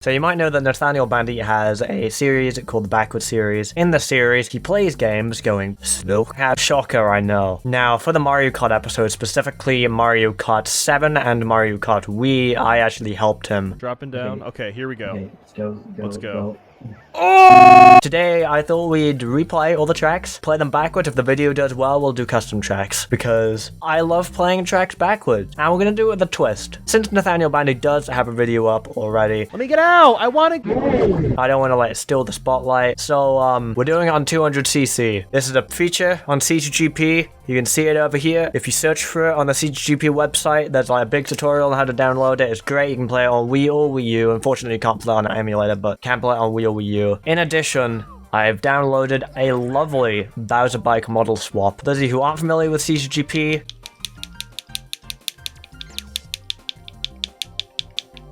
So you might know that Nathaniel Bandit has a series called the Backward series. In the series, he plays games going slow. Shocker, I know. Now, for the Mario Kart episode, specifically Mario Kart 7 and Mario Kart Wii, I actually helped him. Dropping down. Okay, here we go. Okay, Let's go. Oh! Today, I thought we'd replay all the tracks, play them backward. If the video does well, we'll do custom tracks, because I love playing tracks backwards. And we're gonna do it with a twist. Since Nathaniel Bandit does have a video up already, Let me get out! I want to... I don't want to let it steal the spotlight. So, we're doing it on 200cc. This is a feature on CGP. You can see it over here. If you search for it on the CGP website, there's like a big tutorial on how to download it. It's great. You can play it on Wii or Wii U. Unfortunately, you can't play it on an emulator, but can play it on Wii or Wii U. In addition, I've downloaded a lovely Bowser Bike model swap. Those of you who aren't familiar with CGP,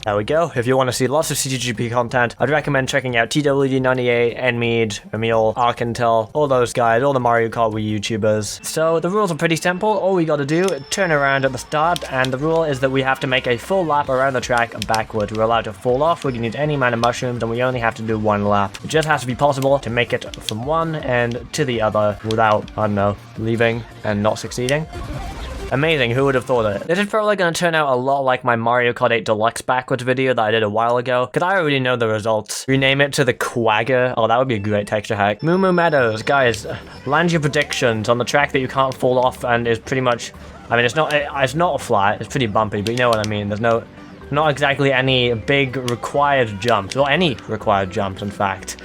there we go. If you want to see lots of CGP content, I'd recommend checking out TWD98, Nmead, Emil, Arkintel, all those guys, all the Mario Kart Wii YouTubers. So the rules are pretty simple. All we gotta do, turn around at the start, and the rule is that we have to make a full lap around the track backward. We're allowed to fall off, we can use any amount of mushrooms, and we only have to do one lap. It just has to be possible to make it from one end to the other without, I don't know, leaving and not succeeding. Amazing, who would have thought it? This is probably going to turn out a lot like my Mario Kart 8 Deluxe backwards video that I did a while ago, because I already know the results. Rename it to the Quagga. Oh, that would be a great texture hack. Moo Moo Meadows, guys, land your predictions on the track that you can't fall off and is pretty much... I mean, it's not flat, it's pretty bumpy, but you know what I mean. There's not exactly any big required jumps, or any required jumps, in fact.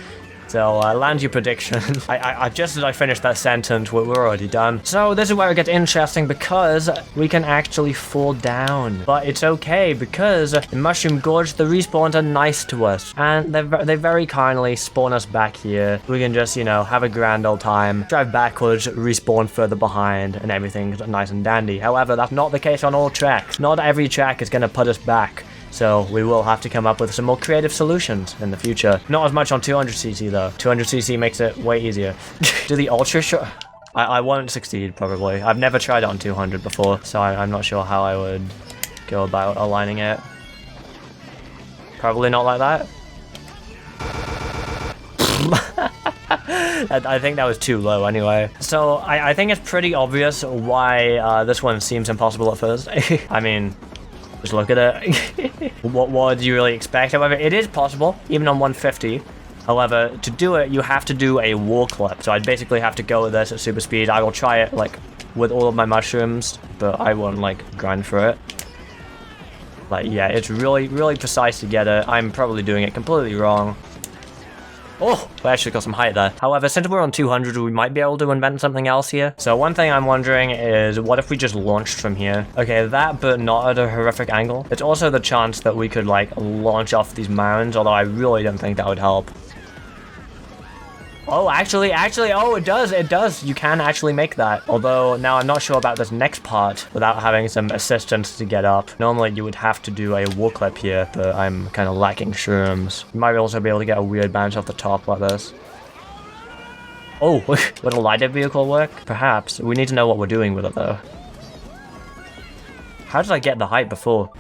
So, land your predictions. Just as I finished that sentence, we're already done. So, this is where it gets interesting because we can actually fall down. But it's okay because in Mushroom Gorge, the respawns are nice to us. And they very kindly spawn us back here. We can just, you know, have a grand old time, drive backwards, respawn further behind, and everything's nice and dandy. However, that's not the case on all tracks. Not every track is going to put us back. So we will have to come up with some more creative solutions in the future. Not as much on 200cc though. 200cc makes it way easier. Do the ultra shot? I won't succeed probably. I've never tried it on 200 before, so I'm not sure how I would go about aligning it. Probably not like that. I think that was too low anyway. So I think it's pretty obvious why this one seems impossible at first. I mean... just look at it. What do you really expect? However, it is possible, even on 150. However, to do it, you have to do a wall clip. So I'd basically have to go with this at super speed. I will try it, like, with all of my mushrooms, but I won't, like, grind for it. Like, yeah, it's really, really precise to get it. I'm probably doing it completely wrong. Oh, we actually got some height there. However, since we're on 200, we might be able to invent something else here. So one thing I'm wondering is, what if we just launched from here? Okay, that, but not at a horrific angle. It's also the chance that we could, like, launch off these mounds, although I really don't think that would help. Oh, actually, oh, it does. You can actually make that. Although, now I'm not sure about this next part without having some assistance to get up. Normally, you would have to do a wall clip here, but I'm kind of lacking shrooms. You might also be able to get a weird bounce off the top like this. Oh, would a lighted vehicle work? Perhaps. We need to know what we're doing with it, though. How did I get the height before?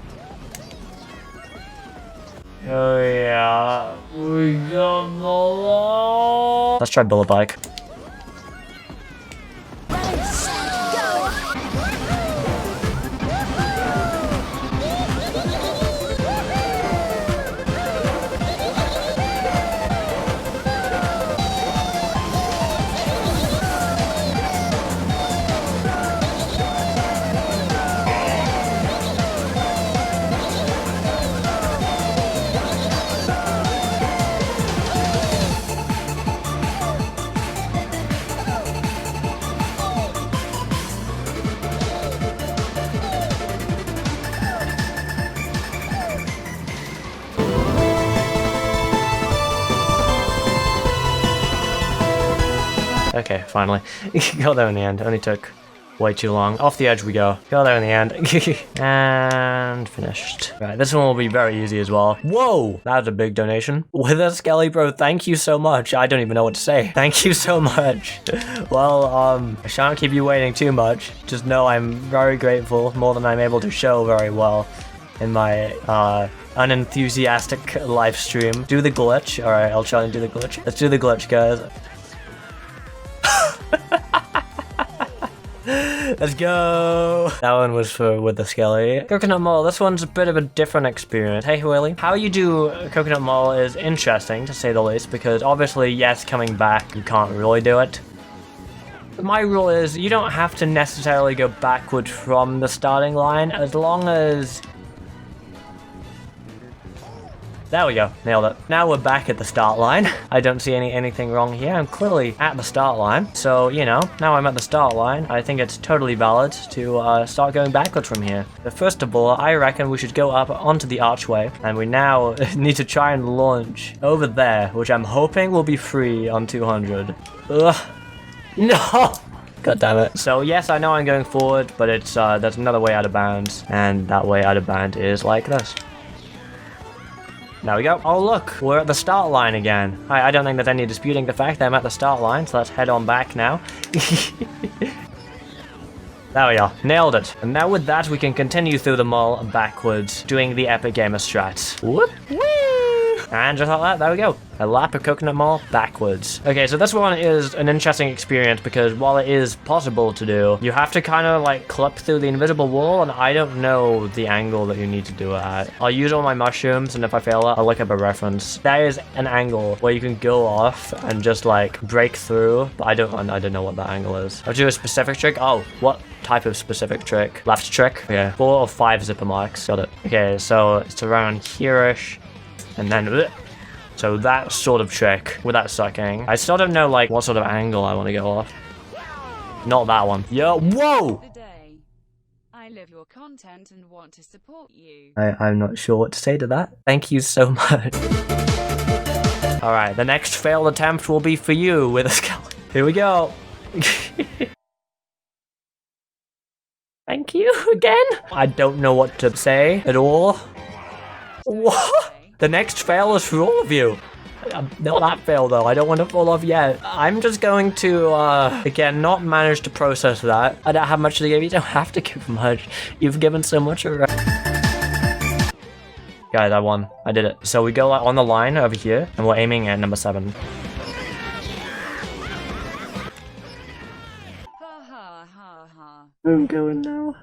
Oh yeah, we got the law. Let's try bullet bike. Okay, finally. Got there in the end. Only took way too long. Off the edge we go. Got there in the end. And finished. Right, this one will be very easy as well. Whoa! That was a big donation. Wither Skelly Bro, thank you so much. I don't even know what to say. Thank you so much. Well, I shan't keep you waiting too much. Just know I'm very grateful, more than I'm able to show very well in my unenthusiastic live stream. Do the glitch. Alright, I'll try and do the glitch. Let's do the glitch, guys. Let's go! That one was with the skelly. Coconut Mall, this one's a bit of a different experience. Hey, Willie. How you do Coconut Mall is interesting, to say the least, because obviously, yes, coming back, you can't really do it. My rule is, you don't have to necessarily go backward from the starting line, as long as... There we go, nailed it. Now we're back at the start line. I don't see anything wrong here. I'm clearly at the start line. So, you know, now I'm at the start line. I think it's totally valid to start going backwards from here. But first of all, I reckon we should go up onto the archway. And we now need to try and launch over there, which I'm hoping will be free on 200. Ugh. No! God damn it. So yes, I know I'm going forward, but it's there's another way out of bounds. And that way out of bounds is like this. There we go. Oh look, we're at the start line again. I don't think there's any disputing the fact that I'm at the start line, so let's head on back now. There we are, nailed it. And now with that, we can continue through the mall backwards, doing the epic gamer strats. Whoop, woo! And just like that, there we go. A lap of Coconut Mall backwards. Okay, so this one is an interesting experience because while it is possible to do, you have to kind of like clip through the invisible wall, and I don't know the angle that you need to do it at. I'll use all my mushrooms, and if I fail it, I'll look up a reference. There is an angle where you can go off and just like break through, but I don't know what that angle is. I'll do a specific trick. Oh, what type of specific trick? Left trick? Okay, 4 or 5 zipper marks. Got it. Okay, so it's around here-ish. And then, so that sort of trick without sucking. I still don't know like what sort of angle I want to go off. Not that one. Yo, whoa! I love your content and want to support you. I'm not sure what to say to that. Thank you so much. Alright, the next failed attempt will be for you with a skeleton. Here we go. Thank you again. I don't know what to say at all. What? The next fail is for all of you. Not that fail though, I don't want to fall off yet. I'm just going to, again, not manage to process that. I don't have much to give, you don't have to give much. You've given so much already. Guys, I won. I did it. So we go on the line over here, and we're aiming at number 7. Ha ha ha ha. I'm going now.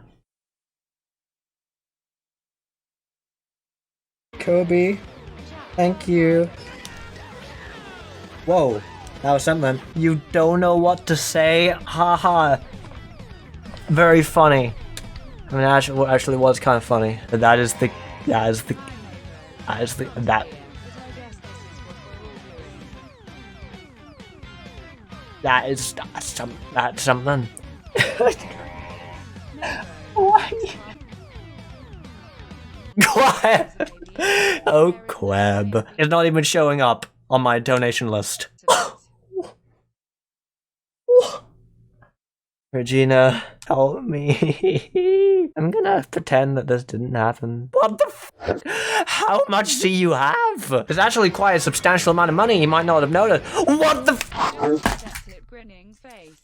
Kobe, thank you. Whoa, that was something. You don't know what to say? Haha. Very funny. I mean, actually was kind of funny. But that is something. Why? Quab. Oh, Quab. It's not even showing up on my donation list. Regina, help me. I'm gonna pretend that this didn't happen. What the f? How much do you have? It's actually quite a substantial amount of money. You might not have noticed. What the f? Grinning face.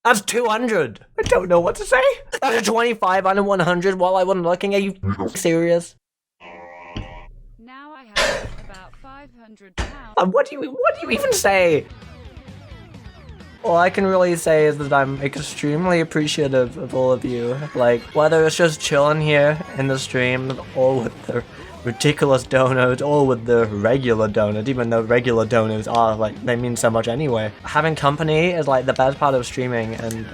That's 200. I don't know what to say. That's a 25 out of 100 while I wasn't looking. Are you serious? Now I have about £500. What do you even say? All I can really say is that I'm extremely appreciative of all of you. Like, whether it's just chilling here in the stream, or with the ridiculous donors, or with the regular donors, even though regular donors are, like, they mean so much anyway. Having company is, like, the best part of streaming, and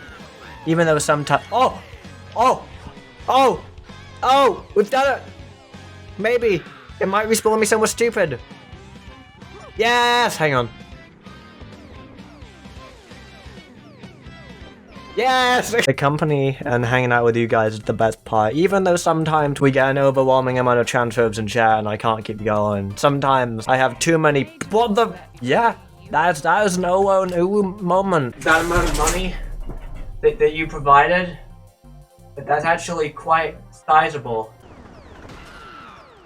even though sometimes— Oh! We've done it! Maybe. It might respawn me somewhere stupid. Yes! Hang on. Yes! The company and hanging out with you guys is the best part, even though sometimes we get an overwhelming amount of transphobes in chat and I can't keep going. Sometimes I have too many— What the— Yeah, that is an ooh moment. That amount of money that you provided, that's actually quite sizable.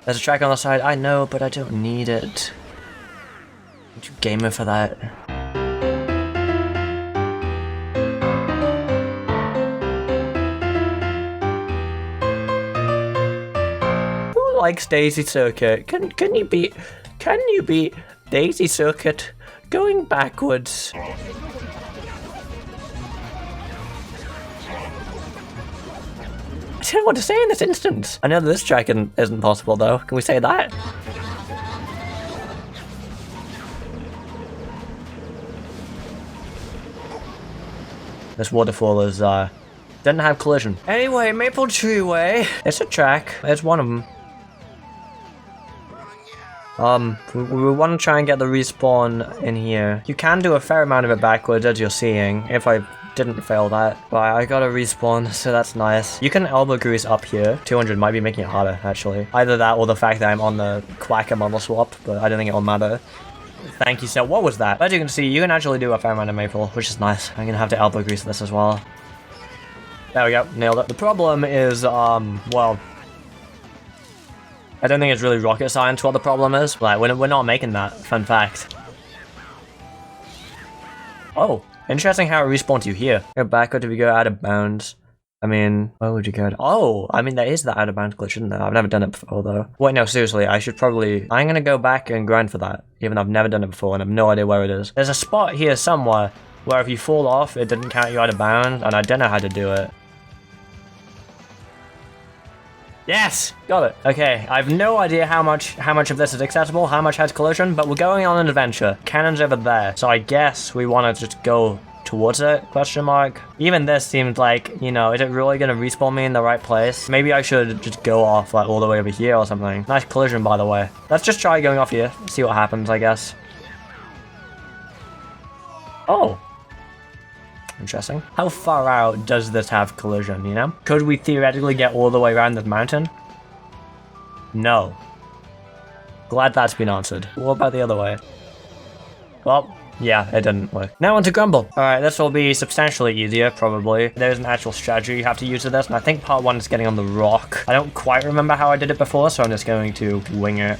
There's a track on the side, I know, but I don't need it. I'm too gamer for that. likes Daisy Circuit. Can you beat Daisy Circuit going backwards? I don't know what to say in this instance. I know this track isn't possible though. Can we say that? This waterfall is didn't have collision. Anyway, Maple Treeway. It's a track. It's one of them. We want to try and get the respawn in here. You can do a fair amount of it backwards, as you're seeing, if I didn't fail that. But I got a respawn, so that's nice. You can elbow grease up here. 200 might be making it harder, actually. Either that or the fact that I'm on the Quacker model swap, but I don't think it'll matter. Thank you, so what was that? As you can see, you can actually do a fair amount of maple, which is nice. I'm gonna have to elbow grease this as well. There we go, nailed it. The problem is, well, I don't think it's really rocket science what the problem is. Like, we're not making that, fun fact. Oh, interesting how it respawns you here. Go backward if you go out of bounds. I mean, where would you go? Oh, I mean, there is that out of bounds glitch, isn't there? I've never done it before, though. Wait, no, seriously, I should probably... I'm gonna go back and grind for that, even though I've never done it before and I have no idea where it is. There's a spot here somewhere where if you fall off, it didn't count you out of bounds, and I don't know how to do it. Yes! Got it. Okay, I have no idea how much of this is accessible, how much has collision, but we're going on an adventure. Cannon's over there, so I guess we want to just go towards it, question mark. Even this seems like, you know, is it really gonna respawn me in the right place? Maybe I should just go off like all the way over here or something. Nice collision, by the way. Let's just try going off here, see what happens, I guess. Oh. Interesting. How far out does this have collision, you know? Could we theoretically get all the way around this mountain? No. Glad that's been answered. What about the other way? Well, yeah, it didn't work. Now on to Grumble. Alright, this will be substantially easier, probably. There's an actual strategy you have to use for this, and I think part 1 is getting on the rock. I don't quite remember how I did it before, so I'm just going to wing it.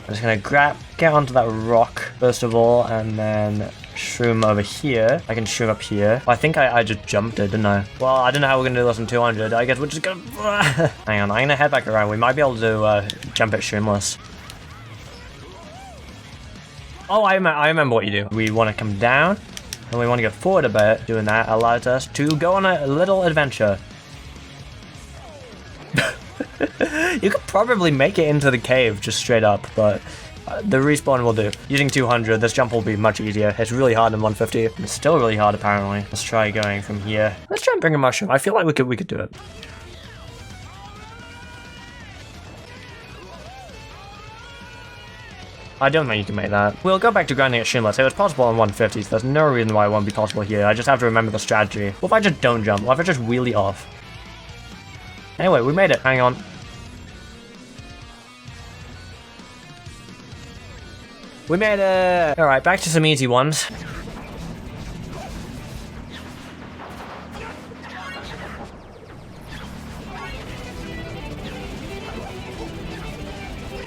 I'm just gonna get onto that rock, first of all, and then shroom over here. I can shroom up here. I think I just jumped it, didn't I? Well, I don't know how we're gonna do this in 200. I guess we're just gonna... Hang on, I'm gonna head back around. We might be able to jump it shroomless. Oh, I remember what you do. We want to come down, and we want to go forward a bit. Doing that allows us to go on a little adventure. You could probably make it into the cave just straight up, but the respawn will do. Using 200, this jump will be much easier. It's really hard in 150. It's still really hard, apparently. Let's try going from here. Let's try and bring a mushroom. I feel like we could do it. I don't think you can make that. We'll go back to grinding at Shroomless. It was possible on 150, so there's no reason why it won't be possible here. I just have to remember the strategy. What if I just don't jump? What if I just wheelie off? Anyway, we made it. Hang on. We made it! Alright, back to some easy ones.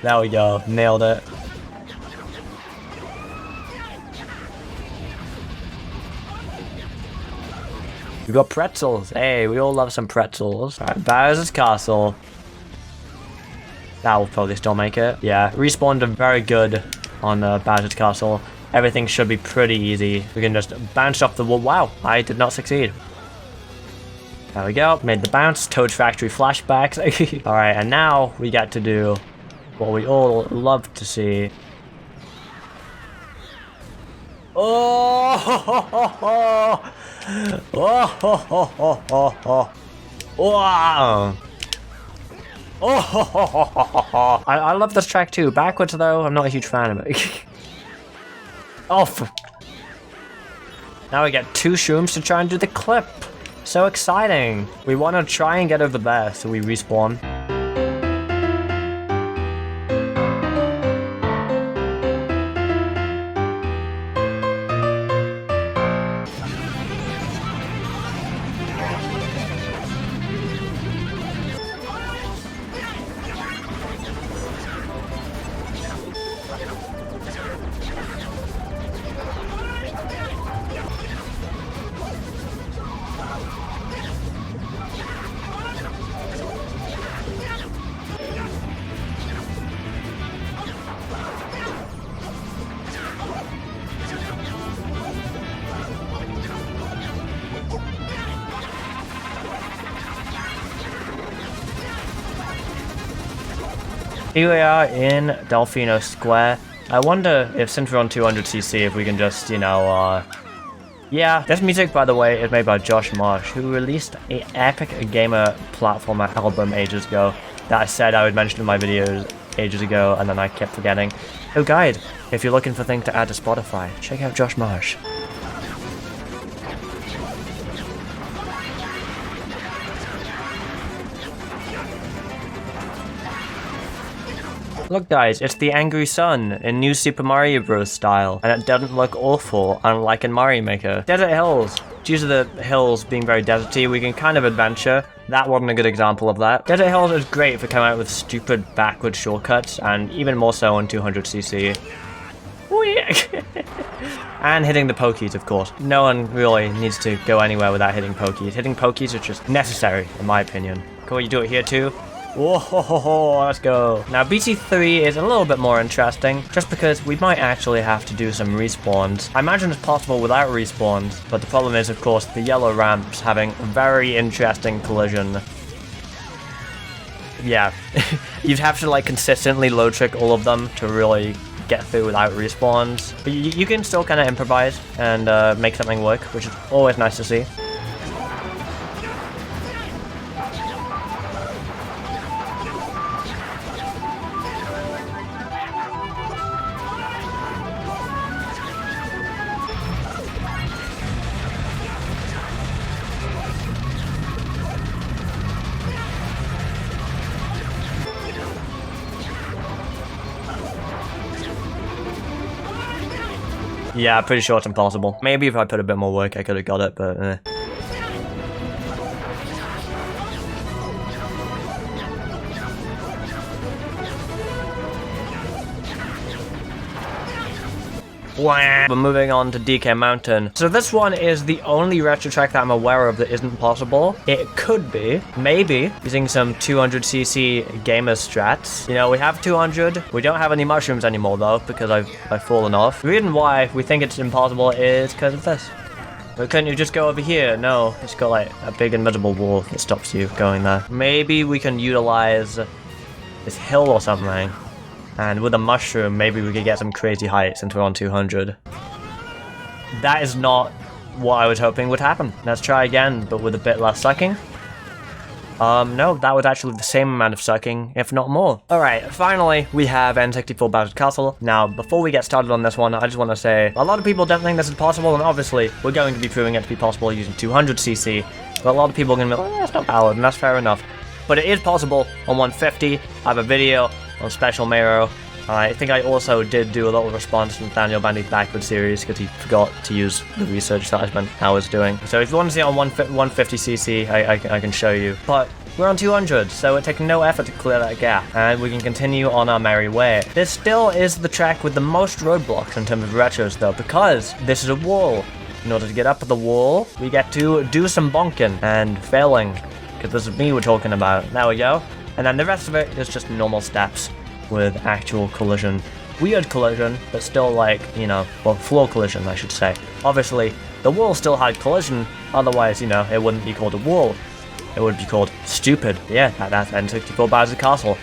There we go. Nailed it. We've got pretzels. Hey, we all love some pretzels. Alright, Bowser's Castle. That will probably still make it. Yeah, respawned very good on Bowser's Castle. Everything should be pretty easy. We can just bounce off the wall. Wow, I did not succeed. There we go. Made the bounce. Toad Factory flashbacks. Alright, and now we get to do what we all love to see. Oh! Oh! Oh! Wow! Oh! I love this track too. Backwards though, I'm not a huge fan of it. Oh! Now we get 2 shrooms to try and do the clip. So exciting! We want to try and get over there, so we respawn. Here we are in Delfino Square. I wonder if, since we're on 200cc, if we can just, you know, yeah, this music, by the way, is made by Josh Marsh, who released an epic gamer platformer album ages ago that I said I would mention in my videos ages ago, and then I kept forgetting. Oh, guide, if you're looking for things to add to Spotify, check out Josh Marsh. Look guys, it's the Angry Sun in New Super Mario Bros. Style, and it doesn't look awful, unlike in Mario Maker. Desert Hills. Due to the hills being very deserty, we can kind of adventure. That wasn't a good example of that. Desert Hills is great for coming out with stupid backward shortcuts, and even more so on 200cc. And hitting the pokies, of course. No one really needs to go anywhere without hitting pokies. Hitting pokies is just necessary, in my opinion. Cool, you do it here too? Whoa, let's go. Now BT3 is a little bit more interesting, just because we might actually have to do some respawns. I imagine it's possible without respawns, but the problem is, of course, the yellow ramps having a very interesting collision. Yeah, you'd have to like consistently low trick all of them to really get through without respawns. But you can still kind of improvise and make something work, which is always nice to see. Yeah, pretty sure it's impossible. Maybe if I put a bit more work, I could have got it, but eh. We're moving on to DK Mountain. So this one is the only retro track that I'm aware of that isn't possible. It could be, maybe, using some 200cc gamer strats. You know, we have 200. We don't have any mushrooms anymore though, because I've fallen off. The reason why we think it's impossible is because of this. But couldn't you just go over here? No, it's got like a big invisible wall that stops you going there. Maybe we can utilize this hill or something. And with a mushroom, maybe we could get some crazy heights since we're on 200. That is not what I was hoping would happen. Let's try again, but with a bit less sucking. No, that was actually the same amount of sucking, if not more. Alright, finally, we have N64 Bowser's Castle. Now, before we get started on this one, I just want to say, a lot of people don't think this is possible, and obviously, we're going to be proving it to be possible using 200cc. But a lot of people are going to be like, oh, that's not valid, and that's fair enough. But it is possible on 150. I have a video on Special Mero. I think I also did do a little response from Daniel Bandy's Backward series because he forgot to use the research that I spent hours doing. So if you want to see it on 150cc, I can show you. But we're on 200, so it takes no effort to clear that gap, and we can continue on our merry way. This still is the track with the most roadblocks in terms of retros though, because this is a wall. In order to get up the wall, we get to do some bonking and failing, because this is me we're talking about. There we go. And then the rest of it is just normal steps with actual collision. Weird collision, but still like, you know, well, floor collision, I should say. Obviously, the wall still had collision, otherwise, you know, it wouldn't be called a wall. It would be called stupid. Yeah, that's N64 Bowser's Castle.